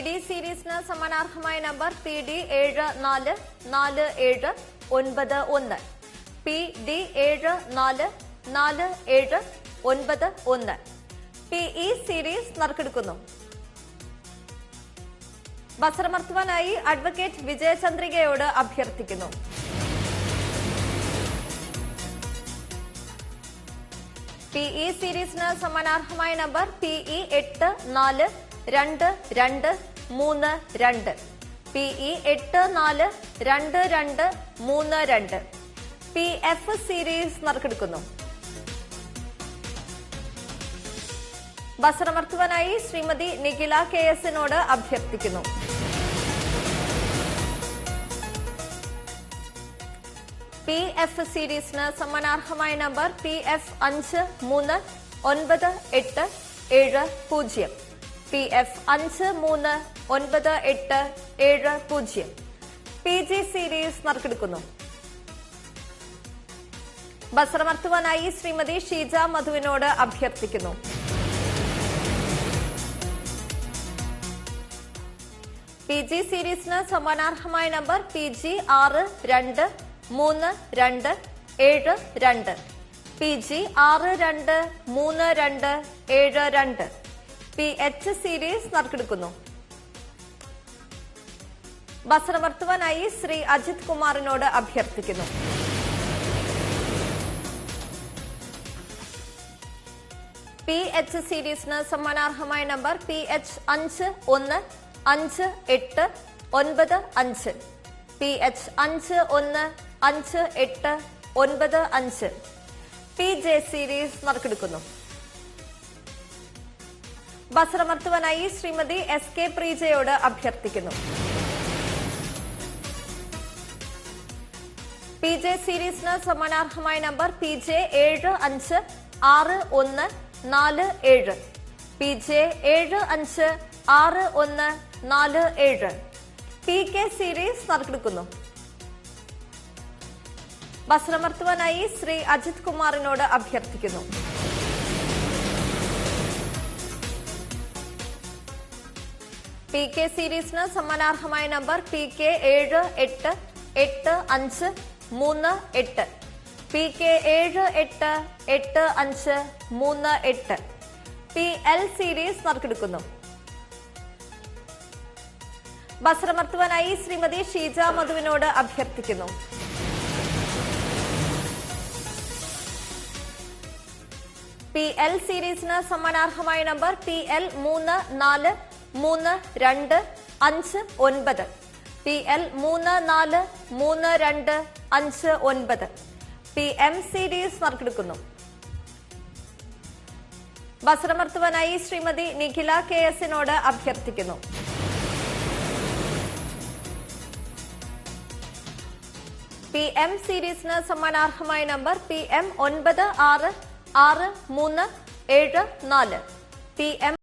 PD സീരീസിന് സമാനാർഹമായ number PD 744791 PD 744791 PE series നറുക്കെടുക്കുന്നു. ബസറമർത്തുവാനായി അഡ്വക്കേറ്റ് വിജയചന്ദ്രികയോട് അഭ്യർത്ഥിക്കുന്നു. PE സീരീസിന് സമാനാർഹമായ number PE 842232 PE 842232 PF series നറുക്കെടുക്കുന്നു. ബസറമർത്തുവാനായി ശ്രീമതി നിഖില KSനോട് അഭ്യർത്ഥിക്കുന്നു. PF സീരീസിന് സമാനാർഹമായ number PF 539870 PF 539870 PG series നറുക്കെടുക്കുന്നു. ബസറമർത്തുവാനായി ശ്രീമതി ഷീജ മധുവിനോട് അഭ്യർത്ഥിക്കുന്നു. PG സീരീസിന് സമാനാർഹമായ number PG 623272 PG 623272 PH series നറുക്കെടുക്കുന്നു. ബസറമർത്തുവാനായി ശ്രീ അജിത് കുമാറിനോട് അഭ്യർത്ഥിക്കുന്നു. PH സീരീസിന് സമാനാർഹമായ number PH 515895 PH 515895 PJ series നറുക്കെടുക്കുന്നു. ബസറമർത്തുവാനായി ശ്രീമതി SK പ്രീജയോട് അഭ്യർത്ഥിക്കുന്നു. PJ സീരീസിന് സമാനാർഹമായ number PJ 756147 PJ 756147 PK series നറുക്കെടുക്കുന്നു. ബസറമർത്തുവാനായി ശ്രീ അജിത് കുമാറിനോട് അഭ്യർത്ഥിക്കുന്നു. PK സീരീസിന് സമാനാർഹമായ number PK 788538 PK 788538 PL series നറുക്കെടുക്കുന്നു. ബസറമർത്തുവാനായി ശ്രീമതി ഷീജ മധുവിനോട് അഭ്യർത്ഥിക്കുന്നു. PL സീരീസിന് സമാനാർഹമായ number PL 343259 PL 343259 PM series നറുക്കെടുക്കുന്നു. ബസറമർത്തുവാനായി ശ്രീമതി നിഖില KSനോട് അഭ്യർത്ഥിക്കുന്നു. PM സീരീസിന് സമാനാർഹമായ നമ്പർ PM 966374 PM